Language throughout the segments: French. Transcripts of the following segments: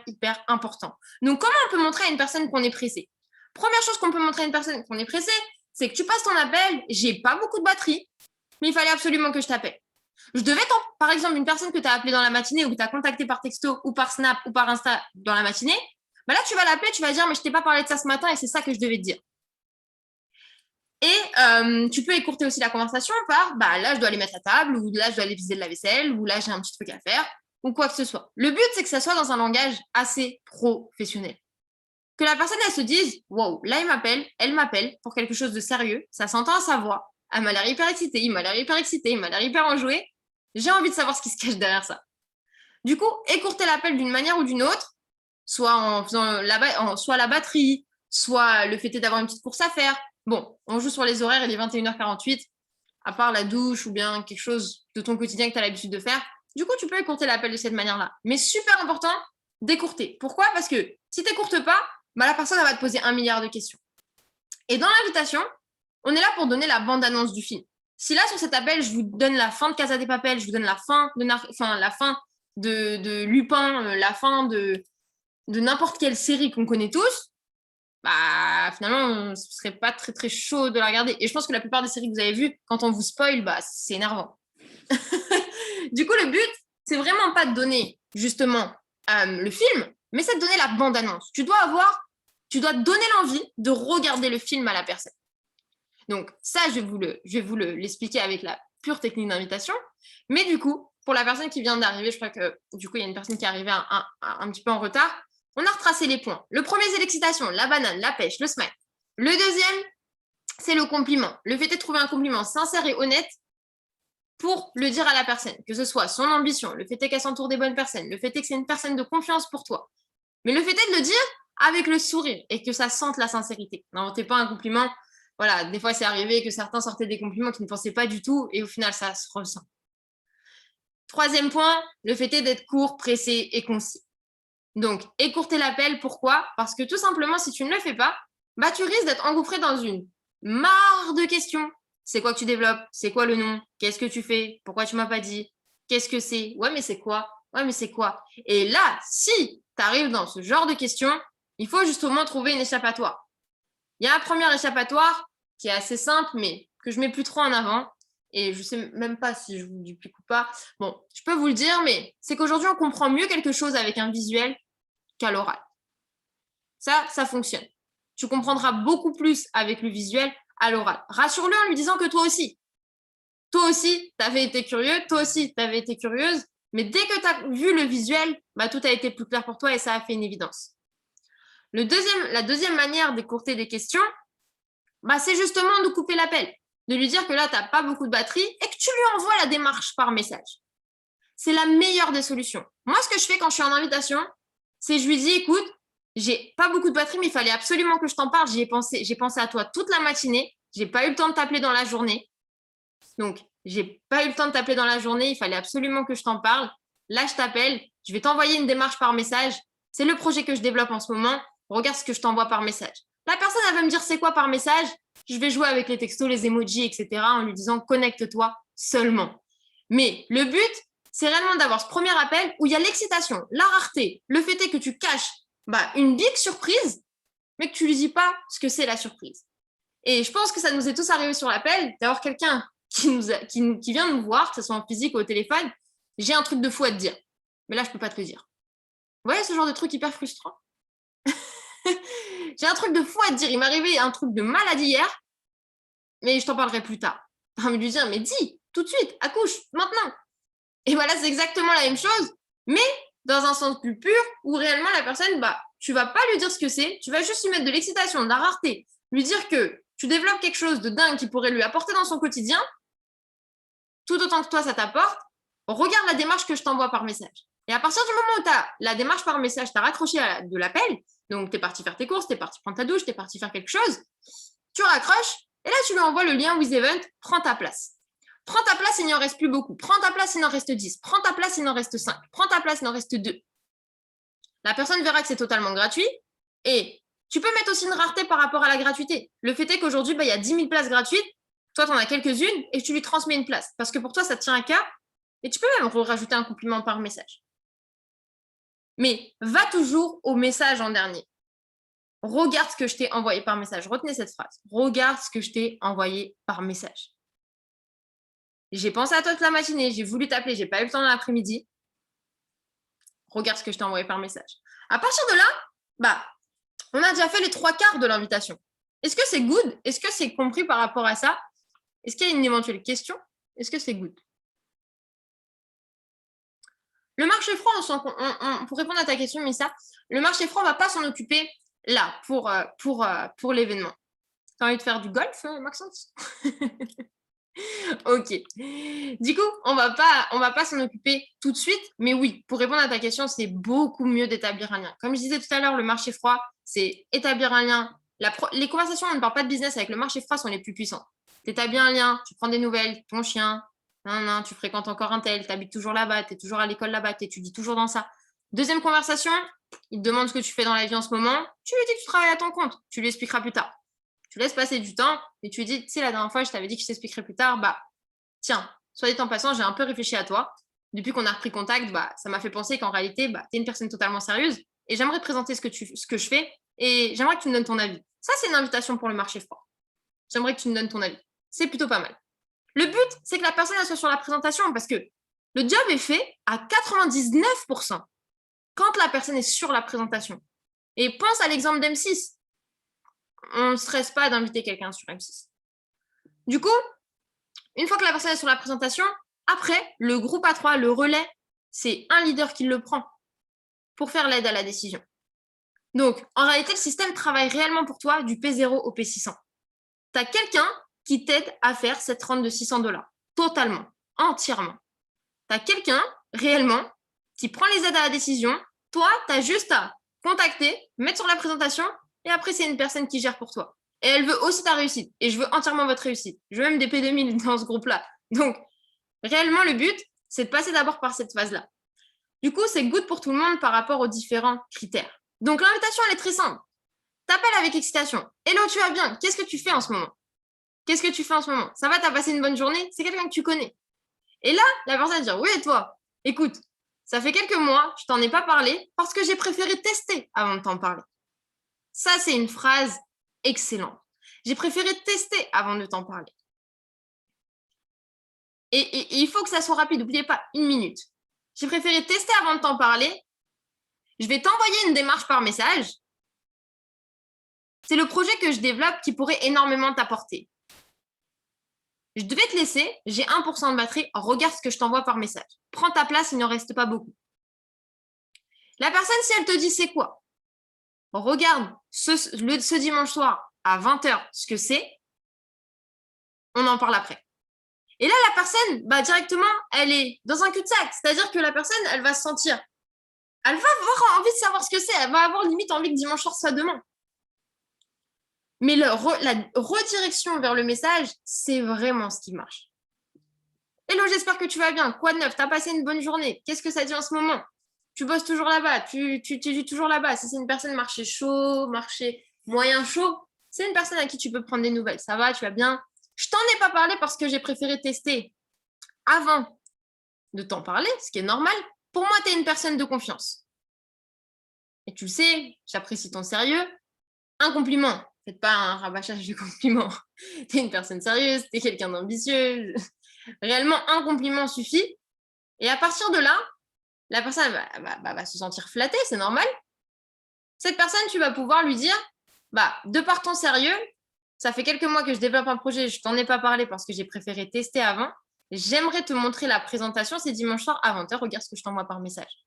hyper important. Donc, comment on peut montrer à une personne qu'on est pressé? Première chose qu'on peut montrer à une personne qu'on est pressé, c'est que tu passes ton appel, j'ai pas beaucoup de batterie, mais il fallait absolument que je t'appelle. Je devais par exemple, une personne que tu as appelée dans la matinée ou que tu as contactée par texto ou par Snap ou par Insta dans la matinée, bah là, tu vas l'appeler, tu vas dire, mais je t'ai pas parlé de ça ce matin et c'est ça que je devais te dire. Et tu peux écourter aussi la conversation par, bah là, je dois aller mettre à table, ou là, je dois aller viser de la vaisselle, ou là, j'ai un petit truc à faire, ou quoi que ce soit. Le but, c'est que ça soit dans un langage assez professionnel. Que la personne, elle se dise, wow, là, elle m'appelle pour quelque chose de sérieux, ça s'entend à sa voix, elle m'a l'air hyper excitée, il m'a l'air hyper excité, il m'a l'air hyper enjoué, j'ai envie de savoir ce qui se cache derrière ça. Du coup, écourter l'appel d'une manière ou d'une autre, soit en faisant soit la batterie, soit le fait d'avoir une petite course à faire. Bon, on joue sur les horaires, il est 21h48, à part la douche ou bien quelque chose de ton quotidien que tu as l'habitude de faire. Du coup, tu peux écourter l'appel de cette manière-là. Mais super important d'écourter. Pourquoi? Parce que si tu n'écourtes pas, bah, la personne elle va te poser 1 milliard de questions. Et dans l'invitation, on est là pour donner la bande-annonce du film. Si là, sur cet appel, je vous donne la fin de Casa de Papel, je vous donne la fin de Lupin, la fin de n'importe quelle série qu'on connaît tous, bah finalement, ce serait pas très très chaud de la regarder. Et je pense que la plupart des séries que vous avez vues, quand on vous spoil, bah c'est énervant. Du coup, le but, c'est vraiment pas de donner justement le film, mais c'est de donner la bande-annonce. Tu dois donner l'envie de regarder le film à la personne. Donc ça, je vais vous l'expliquer avec la pure technique d'invitation. Mais du coup, pour la personne qui vient d'arriver, je crois que du coup, il y a une personne qui est arrivée un petit peu en retard. On a retracé les points. Le premier, c'est l'excitation, la banane, la pêche, le smile. Le deuxième, c'est le compliment. Le fait de trouver un compliment sincère et honnête pour le dire à la personne, que ce soit son ambition, le fait est qu'elle s'entoure des bonnes personnes, le fait est que c'est une personne de confiance pour toi. Mais le fait est de le dire avec le sourire et que ça sente la sincérité. N'inventez pas un compliment. Voilà, des fois, c'est arrivé que certains sortaient des compliments qu'ils ne pensaient pas du tout et au final, ça se ressent. Troisième point, le fait est d'être court, pressé et concis. Donc, écourter l'appel, pourquoi? Parce que tout simplement, si tu ne le fais pas, bah, tu risques d'être engouffré dans une mare de questions. C'est quoi que tu développes? C'est quoi le nom? Qu'est-ce que tu fais? Pourquoi tu m'as pas dit? Qu'est-ce que c'est? Ouais, mais c'est quoi? Ouais, mais c'est quoi? Et là, si tu arrives dans ce genre de questions, il faut justement trouver une échappatoire. Il y a un premier échappatoire qui est assez simple, mais que je mets plus trop en avant. Et je sais même pas si je vous duplique ou pas. Bon, je peux vous le dire, mais c'est qu'aujourd'hui, on comprend mieux quelque chose avec un visuel qu'à l'oral. Ça fonctionne. Tu comprendras beaucoup plus avec le visuel à l'oral. Rassure-le en lui disant que toi aussi, tu avais été curieux, toi aussi, tu avais été curieuse, mais dès que tu as vu le visuel, bah, tout a été plus clair pour toi et ça a fait une évidence. La deuxième manière d'écourter des questions, bah, c'est justement de couper l'appel, de lui dire que là, tu n'as pas beaucoup de batterie et que tu lui envoies la démarche par message. C'est la meilleure des solutions. Moi, ce que je fais quand je suis en invitation, c'est je lui dis, écoute, j'ai pas beaucoup de batterie, mais il fallait absolument que je t'en parle. J'ai pensé à toi toute la matinée. J'ai pas eu le temps de t'appeler dans la journée. Donc, j'ai pas eu le temps de t'appeler dans la journée. Il fallait absolument que je t'en parle. Là, je t'appelle. Je vais t'envoyer une démarche par message. C'est le projet que je développe en ce moment. Regarde ce que je t'envoie par message. La personne, elle va me dire c'est quoi par message. Je vais jouer avec les textos, les emojis, etc. en lui disant connecte-toi seulement. Mais le but, c'est réellement d'avoir ce premier appel où il y a l'excitation, la rareté, le fait est que tu caches une big surprise, mais que tu lui dis pas ce que c'est la surprise. Et je pense que ça nous est tous arrivé sur l'appel d'avoir quelqu'un qui vient nous voir, que ce soit en physique ou au téléphone. J'ai un truc de fou à te dire, mais là je peux pas te le dire. Vous voyez ce genre de truc hyper frustrant? J'ai un truc de fou à te dire. Il m'est arrivé un truc de malade hier, mais je t'en parlerai plus tard. J'ai envie de lui dire, mais dis, tout de suite, accouche, maintenant. Et voilà, c'est exactement la même chose, mais dans un sens plus pur, où réellement la personne, tu vas pas lui dire ce que c'est, tu vas juste lui mettre de l'excitation, de la rareté, lui dire que tu développes quelque chose de dingue qui pourrait lui apporter dans son quotidien, tout autant que toi ça t'apporte, regarde la démarche que je t'envoie par message. Et à partir du moment où tu as la démarche par message, tu as raccroché de l'appel, donc tu es parti faire tes courses, tu es parti prendre ta douche, tu es parti faire quelque chose, tu raccroches, et là tu lui envoies le lien With Event, prends ta place. Prends ta place, il n'y en reste plus beaucoup. Prends ta place, il en reste 10. Prends ta place, il en reste 5. Prends ta place, il en reste 2. La personne verra que c'est totalement gratuit. Et tu peux mettre aussi une rareté par rapport à la gratuité. Le fait est qu'aujourd'hui, il y a 10 000 places gratuites. Toi, tu en as quelques-unes et tu lui transmets une place. Parce que pour toi, ça te tient à cœur. Et tu peux même rajouter un compliment par message. Mais va toujours au message en dernier. Regarde ce que je t'ai envoyé par message. Retenez cette phrase. Regarde ce que je t'ai envoyé par message. J'ai pensé à toi toute la matinée, j'ai voulu t'appeler, j'ai pas eu le temps dans l'après-midi. Regarde ce que je t'ai envoyé par message. À partir de là, on a déjà fait les 3/4 de l'invitation. Est-ce que c'est good? Est-ce que c'est compris par rapport à ça? Est-ce qu'il y a une éventuelle question? Est-ce que c'est good? Le marché franc, pour répondre à ta question, Missa, le marché franc ne va pas s'en occuper là pour l'événement. Tu as envie de faire du golf, Maxence? Ok. Du coup, on va pas s'en occuper tout de suite, mais oui, pour répondre à ta question, c'est beaucoup mieux d'établir un lien. Comme je disais tout à l'heure, le marché froid, c'est établir un lien. Les conversations, on ne parle pas de business avec le marché froid, sont les plus puissants. Tu établis un lien, tu prends des nouvelles, ton chien, tu fréquentes encore un tel, tu habites toujours là-bas, tu es toujours à l'école là-bas, tu étudies toujours dans ça. Deuxième conversation, il te demande ce que tu fais dans la vie en ce moment, tu lui dis que tu travailles à ton compte, tu lui expliqueras plus tard. Tu laisses passer du temps et tu lui dis, tu sais, la dernière fois, je t'avais dit que je t'expliquerai plus tard, tiens, soit dit en passant, j'ai un peu réfléchi à toi. Depuis qu'on a repris contact, ça m'a fait penser qu'en réalité, tu es une personne totalement sérieuse et j'aimerais te présenter ce que je fais et j'aimerais que tu me donnes ton avis. Ça, c'est une invitation pour le marché froid. J'aimerais que tu me donnes ton avis. C'est plutôt pas mal. Le but, c'est que la personne soit sur la présentation parce que le job est fait à 99% quand la personne est sur la présentation. Et pense à l'exemple d'M6. On ne stresse pas d'inviter quelqu'un sur M6. Du coup, une fois que la personne est sur la présentation, après, le groupe A3, le relais, c'est un leader qui le prend pour faire l'aide à la décision. Donc, en réalité, le système travaille réellement pour toi du P0 au P600. Tu as quelqu'un qui t'aide à faire cette rente de $600, totalement, entièrement. Tu as quelqu'un, réellement, qui prend les aides à la décision. Toi, tu as juste à contacter, mettre sur la présentation, et après, c'est une personne qui gère pour toi. Et elle veut aussi ta réussite. Et je veux entièrement votre réussite. Je veux même des P2000 dans ce groupe-là. Donc, réellement, le but, c'est de passer d'abord par cette phase-là. Du coup, c'est good pour tout le monde par rapport aux différents critères. Donc, l'invitation, elle est très simple. T'appelles avec excitation. Hello, tu vas bien? Qu'est-ce que tu fais en ce moment? Qu'est-ce que tu fais en ce moment? Ça va, t'as passé une bonne journée? C'est quelqu'un que tu connais. Et là, la personne va dire, oui, et toi? Écoute, ça fait quelques mois, je t'en ai pas parlé parce que j'ai préféré tester avant de t'en parler. Ça, c'est une phrase excellente. J'ai préféré tester avant de t'en parler. Et il faut que ça soit rapide. N'oubliez pas, 1 minute. J'ai préféré tester avant de t'en parler. Je vais t'envoyer une démarche par message. C'est le projet que je développe qui pourrait énormément t'apporter. Je devais te laisser. J'ai 1% de batterie. Regarde ce que je t'envoie par message. Prends ta place, il n'en reste pas beaucoup. La personne, si elle te dit c'est quoi? Regarde ce dimanche soir à 20h ce que c'est. On en parle après. Et là, la personne, directement, elle est dans un cul-de-sac. C'est-à-dire que la personne, elle va se sentir, elle va avoir envie de savoir ce que c'est. Elle va avoir limite envie que dimanche soir soit demain. Mais la redirection vers le message, c'est vraiment ce qui marche. Hello, j'espère que tu vas bien. Quoi de neuf? T'as passé une bonne journée? Qu'est-ce que ça dit en ce moment? Tu bosses toujours là-bas? Tu vis toujours là-bas? Si c'est une personne marché chaud, marché moyen chaud, c'est une personne à qui tu peux prendre des nouvelles. Ça va, tu vas bien? Je t'en ai pas parlé parce que j'ai préféré tester avant de t'en parler, ce qui est normal. Pour moi, tu es une personne de confiance. Et tu le sais, j'apprécie ton sérieux. Un compliment. Faites pas un rabâchage de compliments. Tu es une personne sérieuse, tu es quelqu'un d'ambitieux. Réellement, un compliment suffit. Et à partir de là, la personne va se sentir flattée, c'est normal. Cette personne, tu vas pouvoir lui dire, de par ton sérieux, ça fait quelques mois que je développe un projet, je t'en ai pas parlé parce que j'ai préféré tester avant. J'aimerais te montrer la présentation, c'est dimanche soir à 20h, regarde ce que je t'envoie par message.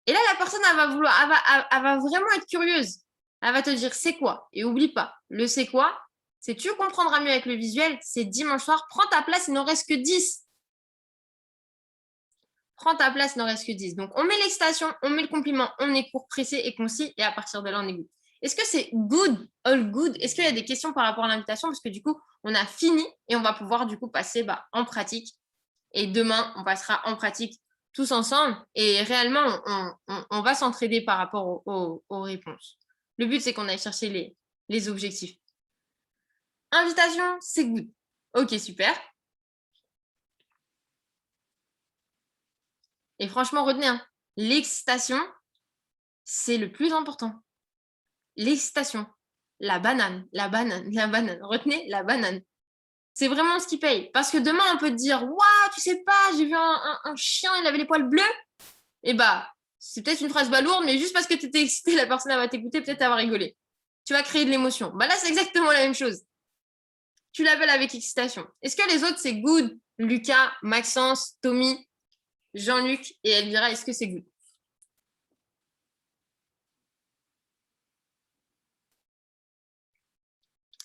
Et là, la personne, elle va vraiment être curieuse. Elle va te dire c'est quoi? Et oublie pas, le c'est quoi, c'est tu comprendras mieux avec le visuel, c'est dimanche soir, prends ta place, il n'en reste que 10. Prends ta place, il n'en reste que 10. Donc, on met l'excitation, on met le compliment, on est court, pressé et concis, et à partir de là, on est good. Est-ce que c'est good, all good? Est-ce qu'il y a des questions par rapport à l'invitation? Parce que du coup, on a fini et on va pouvoir du coup passer en pratique. Et demain, on passera en pratique tous ensemble. Et réellement, on va s'entraider par rapport aux réponses. Le but, c'est qu'on aille chercher les objectifs. Invitation, c'est good. Ok, super. Et franchement, retenez, hein, l'excitation, c'est le plus important. L'excitation, la banane, la banane, la banane. Retenez la banane. C'est vraiment ce qui paye. Parce que demain, on peut te dire, waouh, tu sais pas, j'ai vu un chien, il avait les poils bleus. Et bah, c'est peut-être une phrase balourde, mais juste parce que tu étais excité, la personne elle va t'écouter, peut-être elle va rigoler. Tu vas créer de l'émotion. Bah là, c'est exactement la même chose. Tu l'appelles avec excitation. Est-ce que les autres, c'est good? Lucas, Maxence, Tommy, Jean-Luc et Elvira, est-ce que c'est good?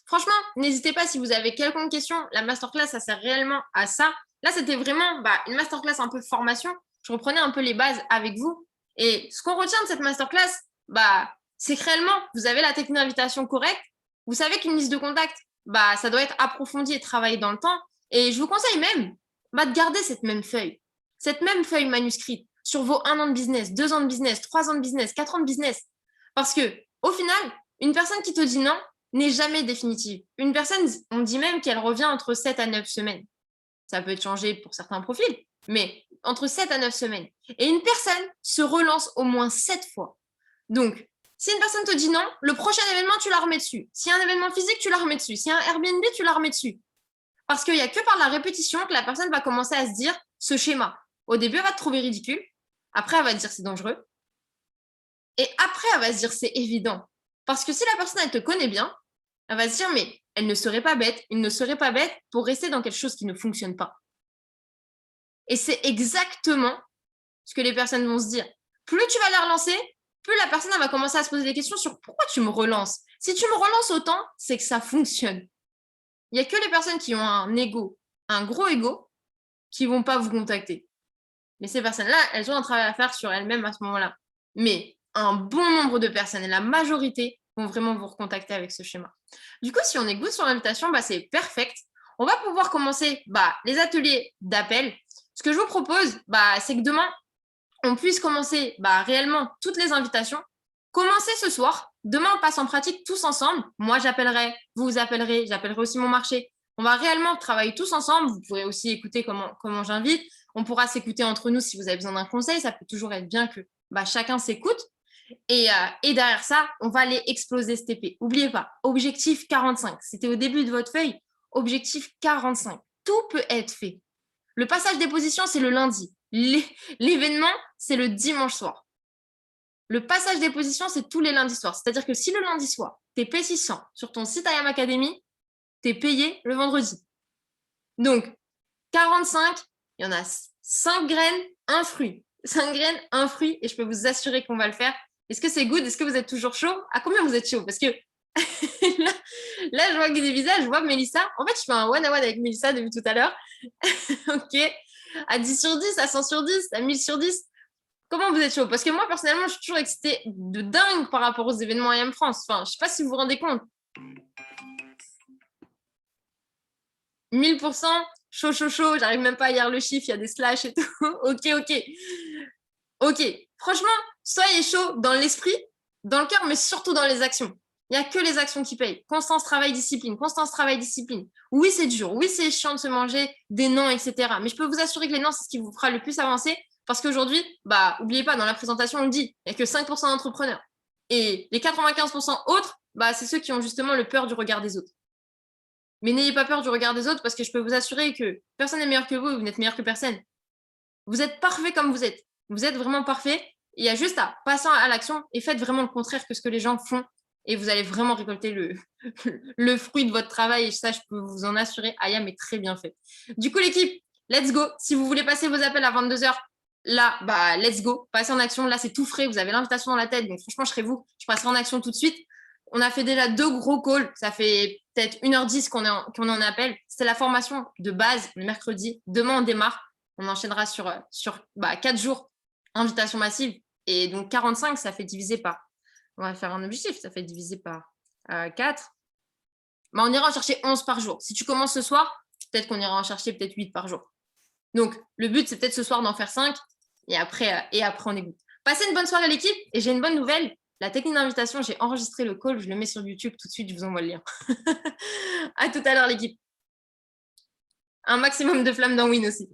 Franchement, n'hésitez pas si vous avez quelconque question. La masterclass, ça sert réellement à ça. Là, c'était vraiment une masterclass un peu formation. Je reprenais un peu les bases avec vous. Et ce qu'on retient de cette masterclass, c'est que réellement, vous avez la technique d'invitation correcte. Vous savez qu'une liste de contacts, ça doit être approfondi et travaillé dans le temps. Et je vous conseille même de garder cette même feuille manuscrite sur vos 1 an de business, 2 ans de business, 3 ans de business, 4 ans de business. Parce que, au final, une personne qui te dit non n'est jamais définitive. Une personne, on dit même qu'elle revient entre 7 à 9 semaines. Ça peut être changé pour certains profils, mais entre 7 à 9 semaines. Et une personne se relance au moins 7 fois. Donc, si une personne te dit non, le prochain événement, tu la remets dessus. S'il y a un événement physique, tu la remets dessus. S'il y a un Airbnb, tu la remets dessus. Parce qu'il n'y a que par la répétition que la personne va commencer à se dire ce schéma. Au début, elle va te trouver ridicule. Après, elle va te dire c'est dangereux. Et après, elle va se dire c'est évident. Parce que si la personne, elle te connaît bien, elle va se dire mais elle ne serait pas bête, il ne serait pas bête pour rester dans quelque chose qui ne fonctionne pas. Et c'est exactement ce que les personnes vont se dire. Plus tu vas la relancer, plus la personne elle va commencer à se poser des questions sur pourquoi tu me relances. Si tu me relances autant, c'est que ça fonctionne. Il n'y a que les personnes qui ont un ego, un gros ego, qui ne vont pas vous contacter. Mais ces personnes-là, elles ont un travail à faire sur elles-mêmes à ce moment-là. Mais un bon nombre de personnes, et la majorité, vont vraiment vous recontacter avec ce schéma. Du coup, si on est good sur l'invitation, c'est perfect. On va pouvoir commencer les ateliers d'appel. Ce que je vous propose, c'est que demain, on puisse commencer réellement toutes les invitations. Commencer ce soir. Demain, on passe en pratique tous ensemble. Moi, j'appellerai, vous appellerez, j'appellerai aussi mon marché. On va réellement travailler tous ensemble. Vous pourrez aussi écouter comment j'invite. On pourra s'écouter entre nous si vous avez besoin d'un conseil. Ça peut toujours être bien que chacun s'écoute. Et derrière ça, on va aller exploser ce TP. N'oubliez pas, objectif 45. C'était au début de votre feuille. Objectif 45. Tout peut être fait. Le passage des positions, c'est le lundi. L'événement, c'est le dimanche soir. Le passage des positions, c'est tous les lundis soirs. C'est-à-dire que si le lundi soir, tu es P600 sur ton site IAM Academy, tu es payé le vendredi. Donc, 45, il y en a 5 graines, 1 fruit. 5 graines, 1 fruit, et je peux vous assurer qu'on va le faire. Est-ce que c'est good? Est-ce que vous êtes toujours chaud? À combien vous êtes chaud? Parce que là, je vois que des visages, je vois Mélissa. En fait, je fais un one-on-one avec Mélissa depuis tout à l'heure. Ok. À 10 sur 10, à 100 sur 10, à 1000 sur 10. Comment vous êtes chaud? Parce que moi, personnellement, je suis toujours excitée de dingue par rapport aux événements IAM France. Enfin, je ne sais pas si vous vous rendez compte. 1000%, chaud, chaud, chaud. J'arrive même pas à lire le chiffre, il y a des slash et tout. Ok. Franchement, soyez chaud dans l'esprit, dans le cœur, mais surtout dans les actions. Il n'y a que les actions qui payent. Constance, travail, discipline. Constance, travail, discipline. Oui, c'est dur. Oui, c'est chiant de se manger des noms, etc. Mais je peux vous assurer que les noms, c'est ce qui vous fera le plus avancer. Parce qu'aujourd'hui, n'oubliez pas, dans la présentation, on le dit, il n'y a que 5% d'entrepreneurs. Et les 95% autres, c'est ceux qui ont justement le peur du regard des autres. Mais n'ayez pas peur du regard des autres parce que je peux vous assurer que personne n'est meilleur que vous et vous n'êtes meilleur que personne. Vous êtes parfait comme vous êtes. Vous êtes vraiment parfait. Il y a juste à passer à l'action et faites vraiment le contraire que ce que les gens font et vous allez vraiment récolter le fruit de votre travail. Et ça, je peux vous en assurer, IAM est très bien fait. Du coup, l'équipe, let's go. Si vous voulez passer vos appels à 22h, là, let's go. Passez en action. Là, c'est tout frais. Vous avez l'invitation dans la tête. Donc, franchement, je serai vous. Je passerai en action tout de suite. On a fait déjà 2 gros calls. Ça fait peut-être 1h10 qu'on est en appel. C'est la formation de base le mercredi. Demain, on démarre. On enchaînera sur 4 jours, invitation massive. Et donc, 45, ça fait diviser par. On va faire un objectif. Ça fait diviser par 4. On ira en chercher 11 par jour. Si tu commences ce soir, peut-être qu'on ira en chercher peut-être 8 par jour. Donc, le but, c'est peut-être ce soir d'en faire 5. Et après, on est good. Passez une bonne soirée à l'équipe. Et j'ai une bonne nouvelle. La technique d'invitation, j'ai enregistré le call. Je le mets sur YouTube tout de suite. Je vous envoie le lien. À tout à l'heure, l'équipe. Un maximum de flammes dans Win aussi.